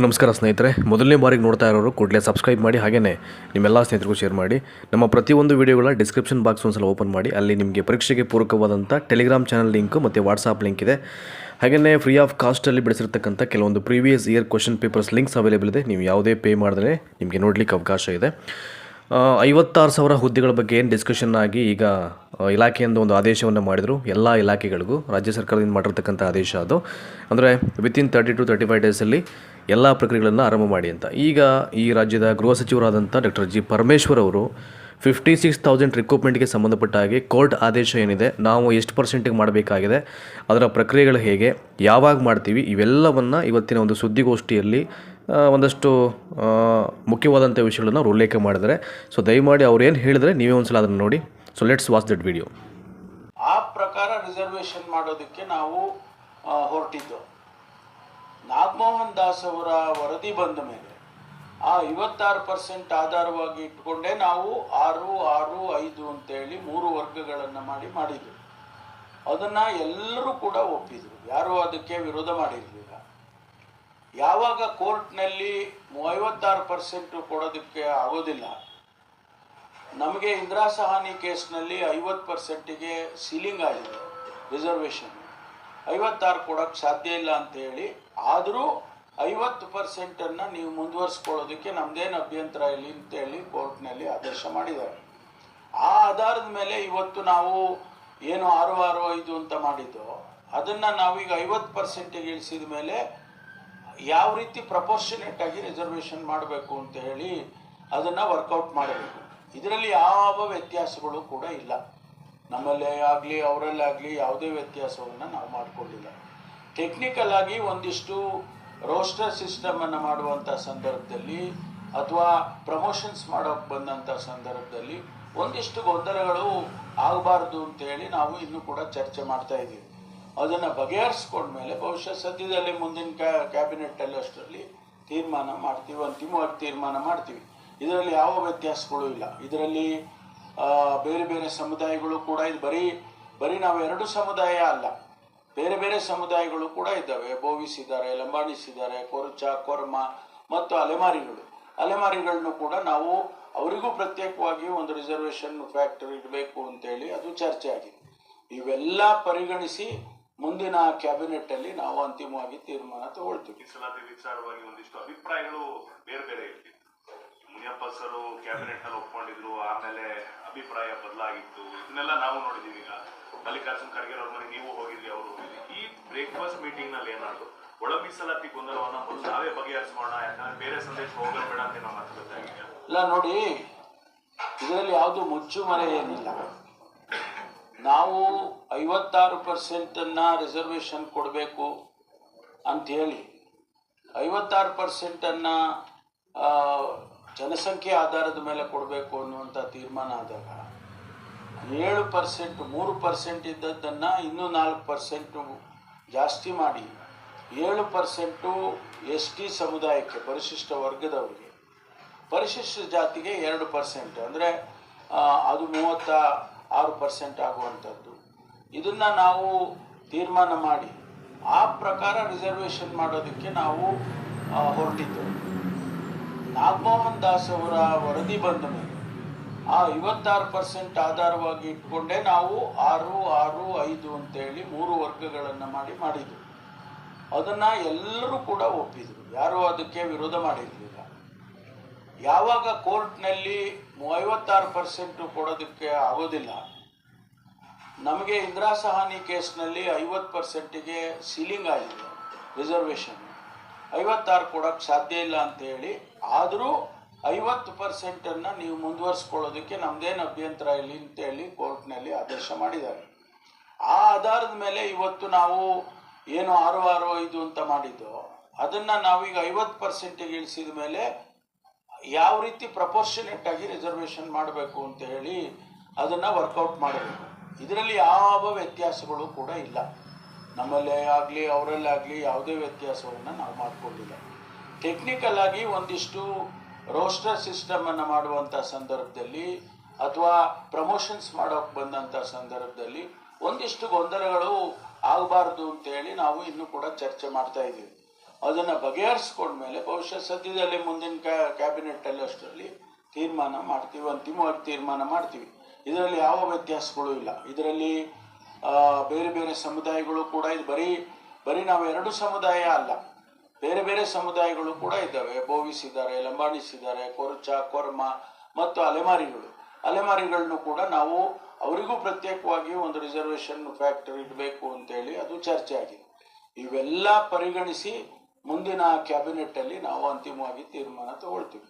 ನಮಸ್ಕಾರ ಸ್ನೇಹಿತರೆ, ಮೊದಲನೇ ಬಾರಿಗೆ ನೋಡ್ತಾ ಇರೋರು ಕೂಡಲೇ ಸಬ್ಸ್ಕ್ರೈಬ್ ಮಾಡಿ, ಹಾಗೆಯೇ ನಿಮ್ಮೆಲ್ಲ ಸ್ನೇಹಿತರಿಗೂ ಶೇರ್ ಮಾಡಿ. ನಮ್ಮ ಪ್ರತಿಯೊಂದು ವಿಡಿಯೋಗಳ ಡಿಸ್ಕ್ರಿಪ್ಷನ್ ಬಾಕ್ಸ್ ಒಂದ್ಸಲ ಓಪನ್ ಮಾಡಿ, ಅಲ್ಲಿ ನಿಮಗೆ ಪರೀಕ್ಷೆಗೆ ಪೂರಕವಾದಂಥ ಟೆಲಿಗ್ರಾಮ್ ಚಾನಲ್ ಲಿಂಕು ಮತ್ತು ವಾಟ್ಸಾಪ್ ಲಿಂಕ್ ಇದೆ. ಹಾಗೆಯೇ ಫ್ರೀ ಆಫ್ ಕಾಸ್ಟಲ್ಲಿ ಬಿಡಿಸಿರ್ತಕ್ಕಂಥ ಕೆಲವೊಂದು previous year question papers links available ಇದೆ. ನೀವು ಯಾವುದೇ ಪೇ ಮಾಡಿದ್ರೆ ನಿಮಗೆ ನೋಡಲಿಕ್ಕೆ ಅವಕಾಶ ಇದೆ. 56,000 ಹುದ್ದೆಗಳ ಬಗ್ಗೆ ಏನು ಡಿಸ್ಕಷನ್ ಆಗಿ ಈಗ ಇಲಾಖೆಯಿಂದ ಒಂದು ಆದೇಶವನ್ನು ಮಾಡಿದರು. ಎಲ್ಲ ಇಲಾಖೆಗಳಿಗೂ ರಾಜ್ಯ ಸರ್ಕಾರದಿಂದ ಮಾಡಿರ್ತಕ್ಕಂಥ ಆದೇಶ ಅದು. ಅಂದರೆ ವಿತಿನ್ 30 to 35 ಡೇಸಲ್ಲಿ ಎಲ್ಲ ಪ್ರಕ್ರಿಯೆಗಳನ್ನು ಆರಂಭ ಮಾಡಿ ಅಂತ. ಈಗ ಈ ರಾಜ್ಯದ ಗೃಹ ಸಚಿವರಾದಂಥ ಡಾಕ್ಟರ್ ಜಿ ಪರಮೇಶ್ವರ್ ಅವರು 56,000 ರಿಕ್ರೂಟ್ಮೆಂಟ್ಗೆ ಸಂಬಂಧಪಟ್ಟ ಹಾಗೆ ಕೋರ್ಟ್ ಆದೇಶ ಏನಿದೆ, ನಾವು ಎಷ್ಟು ಪರ್ಸೆಂಟಿಗೆ ಮಾಡಬೇಕಾಗಿದೆ, ಅದರ ಪ್ರಕ್ರಿಯೆಗಳು ಹೇಗೆ, ಯಾವಾಗ ಮಾಡ್ತೀವಿ, ಇವೆಲ್ಲವನ್ನು ಇವತ್ತಿನ ಒಂದು ಸುದ್ದಿಗೋಷ್ಠಿಯಲ್ಲಿ ಒಂದಷ್ಟು ಮುಖ್ಯವಾದಂಥ ವಿಷಯಗಳನ್ನು ಅವರು ಉಲ್ಲೇಖ ಮಾಡಿದ್ದಾರೆ. ಸೊ ದಯಮಾಡಿ ಅವ್ರು ಏನು ಹೇಳಿದರೆ ನೀವೇ ಒಂದ್ಸಲ ಅದನ್ನು ನೋಡಿ. So let's watch that video. ಆ ಪ್ರಕಾರ ರಿಸರ್ವೇಷನ್ ಮಾಡೋದಕ್ಕೆ ನಾವು ಹೊರಟಿದ್ದು. ನಾಗಮೋಹನ್ ದಾಸ್ ಅವರ ವರದಿ ಬಂದ ಮೇಲೆ ಆ 56% ಆಧಾರವಾಗಿ ಇಟ್ಕೊಂಡೇ ನಾವು 6, 6, 5 ಅಂತೇಳಿ 3 ವರ್ಗಗಳನ್ನು ಮಾಡಿದ್ದು. ಅದನ್ನು ಎಲ್ಲರೂ ಕೂಡ ಒಪ್ಪಿದರು, ಯಾರೂ ಅದಕ್ಕೆ ವಿರೋಧ ಮಾಡಿರಲಿಲ್ಲ. ಯಾವಾಗ ಕೋರ್ಟ್ನಲ್ಲಿ 56% ಕೊಡೋದಕ್ಕೆ ಆಗೋದಿಲ್ಲ, ನಮಗೆ ಇಂದಿರಾ ಸಹಾನಿ ಕೇಸ್ನಲ್ಲಿ 50%ಗೆ ಸೀಲಿಂಗ್ ಆಗಿದೆ ರಿಸರ್ವೇಷನ್, 56 ಕೊಡೋಕ್ಕೆ ಸಾಧ್ಯ ಇಲ್ಲ ಅಂತೇಳಿ, ಆದರೂ 50%ಅನ್ನು ನೀವು ಮುಂದುವರಿಸ್ಕೊಳ್ಳೋದಕ್ಕೆ ನಮ್ಮದೇನು ಅಭ್ಯಂತರ ಇಲ್ಲ ಅಂತೇಳಿ ಕೋರ್ಟ್ನಲ್ಲಿ ಆದೇಶ ಮಾಡಿದ್ದಾರೆ. ಆ ಆಧಾರದ ಮೇಲೆ ಇವತ್ತು ನಾವು ಏನು 6, 6, 5 ಅಂತ ಮಾಡಿದ್ದೋ ಅದನ್ನು ನಾವೀಗ 50%ಗೆ ಇಳಿಸಿದ ಮೇಲೆ ಯಾವ ರೀತಿ ಪ್ರಪೋರ್ಷನೇಟ್ ಆಗಿ ರಿಸರ್ವೇಷನ್ ಮಾಡಬೇಕು ಅಂತ ಹೇಳಿ ಅದನ್ನು ವರ್ಕೌಟ್ ಮಾಡಬೇಕು. ಇದರಲ್ಲಿ ಯಾವ ವ್ಯತ್ಯಾಸಗಳು ಕೂಡ ಇಲ್ಲ. ನಮ್ಮಲ್ಲೇ ಆಗಲಿ ಅವರಲ್ಲಾಗಲಿ ಯಾವುದೇ ವ್ಯತ್ಯಾಸವನ್ನು ನಾವು ಮಾಡಿಕೊಂಡಿಲ್ಲ. ಟೆಕ್ನಿಕಲ್ ಆಗಿ ಒಂದಿಷ್ಟು ರೋಸ್ಟರ್ ಸಿಸ್ಟಮನ್ನು ಮಾಡುವಂಥ ಸಂದರ್ಭದಲ್ಲಿ ಅಥವಾ ಪ್ರಮೋಷನ್ಸ್ ಮಾಡೋಕ್ಕೆ ಬಂದಂಥ ಸಂದರ್ಭದಲ್ಲಿ ಒಂದಿಷ್ಟು ಗೊಂದಲಗಳು ಆಗಬಾರ್ದು ಅಂತೇಳಿ ನಾವು ಇನ್ನೂ ಕೂಡ ಚರ್ಚೆ ಮಾಡ್ತಾ ಇದ್ದೀವಿ. ಅದನ್ನು ಬಗೆಹರಿಸ್ಕೊಂಡ್ಮೇಲೆ ಬಹುಶಃ ಸದ್ಯದಲ್ಲೇ ಮುಂದಿನ ಕ್ಯಾಬಿನೆಟ್ಟಲ್ಲಿ ಅಷ್ಟರಲ್ಲಿ ತೀರ್ಮಾನ ಮಾಡ್ತೀವಿ, ಅಂತಿಮವಾಗಿ ತೀರ್ಮಾನ ಮಾಡ್ತೀವಿ. ಇದರಲ್ಲಿ ಯಾವ ವ್ಯತ್ಯಾಸಗಳು ಇಲ್ಲ. ಇದರಲ್ಲಿ ಬೇರೆ ಬೇರೆ ಸಮುದಾಯಗಳು ಕೂಡ ಇದು ಬರೀ ನಾವು 2 ಸಮುದಾಯ ಅಲ್ಲ, ಬೇರೆ ಬೇರೆ ಸಮುದಾಯಗಳು ಕೂಡ ಇದ್ದಾವೆ. ಬೋವಿಸ್ ಇದ್ದಾರೆ, ಲಂಬಾಣಿಸ್ ಇದ್ದಾರೆ, ಕೊರಚ, ಕೊರ್ಮ ಮತ್ತು ಅಲೆಮಾರಿಗಳನ್ನು ಕೂಡ ನಾವು ಅವರಿಗೂ ಪ್ರತ್ಯೇಕವಾಗಿ ಒಂದು ರಿಸರ್ವೇಷನ್ ಫ್ಯಾಕ್ಟರ್ ಇಡಬೇಕು ಅಂತೇಳಿ ಅದು ಚರ್ಚೆ ಆಗಿದೆ. ಇವೆಲ್ಲ ಪರಿಗಣಿಸಿ ಮುಂದಿನ ಕ್ಯಾಬಿನೆಟ್ ಅಲ್ಲಿ ನಾವು ಅಂತಿಮವಾಗಿ ತೀರ್ಮಾನ ತಗೊಳ್ತೀವಿ. ಮೀಸಲಾತಿ ವಿಚಾರವಾಗಿ ಒಂದಿಷ್ಟು ಅಭಿಪ್ರಾಯಗಳು ಬೇರೆ ಬೇರೆ ಇರ್ತಿತ್ತು. ಮುನಿಯಪ್ಪ ಸರ್ ಕ್ಯಾಬಿನೆಟ್ ನಲ್ಲಿ ಒಪ್ಕೊಂಡಿದ್ರು, ಆಮೇಲೆ ಅಭಿಪ್ರಾಯ ಬದಲಾಗಿತ್ತು. ಇದನ್ನೆಲ್ಲ ನಾವು ನೋಡಿದೀವಿ. ಈಗ ಮಲ್ಲಿಕಾರ್ಜುನ್ ಖರ್ಗೆ ಅವ್ರ ಮನೆ ನೀವು ಹೋಗಿದ್ರಿ, ಅವರು ಹೋಗಿದ್ರಿ. ಈ ಬ್ರೇಕ್ಫಾಸ್ಟ್ ಮೀಟಿಂಗ್ ನಲ್ಲಿ ಏನಾದ್ರು ಒಳ ಮೀಸಲಾತಿ ಗೊಂದಲವನ್ನ ಮೊದಲು ನಾವೇ ಬಗೆಹರಿಸೋಣ, ಯಾಕಂದ್ರೆ ಬೇರೆ ಸಂದೇಶ ಹೋಗಬೇಡ ಅಂತ ನಮ್ಮ ಮಾತುಕತೆ ಇಲ್ಲ. ನೋಡಿ, ಇದರಲ್ಲಿ ಯಾವುದು ಮುಚ್ಚುಮರೆ ಏನಿಲ್ಲ. ನಾವು 56%ಅನ್ನು ರಿಸರ್ವೇಷನ್ ಕೊಡಬೇಕು ಅಂಥೇಳಿ 56%ಅನ್ನು ಜನಸಂಖ್ಯೆ ಆಧಾರದ ಮೇಲೆ ಕೊಡಬೇಕು ಅನ್ನುವಂಥ ತೀರ್ಮಾನ ಆದಾಗ 7%, 3% ಇದ್ದದ್ದನ್ನು ಇನ್ನೂ 4% ಜಾಸ್ತಿ ಮಾಡಿ 7% ST ಸಮುದಾಯಕ್ಕೆ, ಪರಿಶಿಷ್ಟ ವರ್ಗದವರಿಗೆ, ಪರಿಶಿಷ್ಟ ಜಾತಿಗೆ 2%, ಅಂದರೆ ಅದು 36% ಆಗುವಂಥದ್ದು. ಇದನ್ನು ನಾವು ತೀರ್ಮಾನ ಮಾಡಿ ಆ ಪ್ರಕಾರ ರಿಸರ್ವೇಷನ್ ಮಾಡೋದಕ್ಕೆ ನಾವು ಹೊರಟಿದ್ದೆವು. ನಾಗಮೋಹನ್ ದಾಸ್ ಅವರ ವರದಿ ಬಂದ ಮೇಲೆ ಆ 56% ಆಧಾರವಾಗಿ ಇಟ್ಕೊಂಡೇ ನಾವು 6, 6, 5 ಅಂತೇಳಿ 3 ವರ್ಗಗಳನ್ನು ಮಾಡಿದ್ದು. ಅದನ್ನು ಎಲ್ಲರೂ ಕೂಡ ಒಪ್ಪಿದರು, ಯಾರೂ ಅದಕ್ಕೆ ವಿರೋಧ ಮಾಡಿರಲಿಲ್ಲ. ಯಾವಾಗ ಕೋರ್ಟ್ನಲ್ಲಿ 56% ಕೊಡೋದಕ್ಕೆ ಆಗೋದಿಲ್ಲ, ನಮಗೆ ಇಂದಿರಾ ಸಹಾನಿ ಕೇಸ್ನಲ್ಲಿ 50%ಗೆ ಸೀಲಿಂಗ್ ಆಗಿದೆ ರಿಸರ್ವೇಷನ್, 56 ಕೊಡೋಕ್ಕೆ ಸಾಧ್ಯ ಇಲ್ಲ ಅಂತೇಳಿ, ಆದರೂ 50%ಅನ್ನು ನೀವು ಮುಂದುವರಿಸ್ಕೊಳ್ಳೋದಕ್ಕೆ ನಮ್ಮದೇನು ಅಭ್ಯಂತರ ಇಲ್ಲ ಅಂತೇಳಿ ಕೋರ್ಟ್ನಲ್ಲಿ ಆದೇಶ ಮಾಡಿದ್ದಾರೆ. ಆ ಆಧಾರದ ಮೇಲೆ ಇವತ್ತು ನಾವು ಏನು 6, 6, 5 ಅಂತ ಮಾಡಿದ್ದೋ ಅದನ್ನು ನಾವೀಗ 50%ಗೆ ಇಳಿಸಿದ ಮೇಲೆ ಯಾವ ರೀತಿ ಪ್ರಪೋರ್ಷನೇಟ್ ಆಗಿ ರಿಸರ್ವೇಷನ್ ಮಾಡಬೇಕು ಅಂತ ಹೇಳಿ ಅದನ್ನು ವರ್ಕೌಟ್ ಮಾಡಬೇಕು. ಇದರಲ್ಲಿ ಯಾವ ವ್ಯತ್ಯಾಸಗಳು ಕೂಡ ಇಲ್ಲ. ನಮ್ಮಲ್ಲೇ ಆಗಲಿ ಅವರಲ್ಲಾಗಲಿ ಯಾವುದೇ ವ್ಯತ್ಯಾಸವನ್ನು ನಾವು ಮಾಡಿಕೊಂಡಿಲ್ಲ. ಟೆಕ್ನಿಕಲ್ ಆಗಿ ಒಂದಿಷ್ಟು ರೋಸ್ಟರ್ ಸಿಸ್ಟಮನ್ನು ಮಾಡುವಂಥ ಸಂದರ್ಭದಲ್ಲಿ ಅಥವಾ ಪ್ರಮೋಷನ್ಸ್ ಮಾಡೋಕ್ಕೆ ಬಂದಂಥ ಸಂದರ್ಭದಲ್ಲಿ ಒಂದಿಷ್ಟು ಗೊಂದಲಗಳು ಆಗಬಾರ್ದು ಅಂತೇಳಿ ನಾವು ಇನ್ನೂ ಕೂಡ ಚರ್ಚೆ ಮಾಡ್ತಾ ಇದ್ದೀವಿ. ಅದನ್ನು ಬಗೆಹರಿಸ್ಕೊಂಡ್ಮೇಲೆ ಬಹುಶಃ ಸದ್ಯದಲ್ಲೇ ಮುಂದಿನ ಕ್ಯಾಬಿನೆಟ್ಟಲ್ಲಿ ಅಷ್ಟರಲ್ಲಿ ತೀರ್ಮಾನ ಮಾಡ್ತೀವಿ, ಅಂತಿಮವಾಗಿ ತೀರ್ಮಾನ ಮಾಡ್ತೀವಿ. ಇದರಲ್ಲಿ ಯಾವ ವ್ಯತ್ಯಾಸಗಳು ಇಲ್ಲ. ಇದರಲ್ಲಿ ಬೇರೆ ಬೇರೆ ಸಮುದಾಯಗಳು ಕೂಡ ಇದು ಬರೀ ನಾವು 2 ಸಮುದಾಯ ಅಲ್ಲ, ಬೇರೆ ಬೇರೆ ಸಮುದಾಯಗಳು ಕೂಡ ಇದ್ದಾವೆ. ಬೋವಿಸ್ ಇದ್ದಾರೆ, ಲಂಬಾಣಿಸ್ ಇದ್ದಾರೆ, ಕೊರ್ಚ, ಕೊರ್ಮ ಮತ್ತು ಅಲೆಮಾರಿಗಳನ್ನು ಕೂಡ ನಾವು ಅವರಿಗೂ ಪ್ರತ್ಯೇಕವಾಗಿ ಒಂದು ರಿಸರ್ವೇಷನ್ ಫ್ಯಾಕ್ಟರ್ ಇಡಬೇಕು ಅಂತೇಳಿ ಅದು ಚರ್ಚೆ ಆಗಿದೆ. ಇವೆಲ್ಲ ಪರಿಗಣಿಸಿ ಮುಂದಿನ ಕ್ಯಾಬಿನೆಟ್ಟಲ್ಲಿ ನಾವು ಅಂತಿಮವಾಗಿ ತೀರ್ಮಾನ ತಗೊಳ್ತೀವಿ.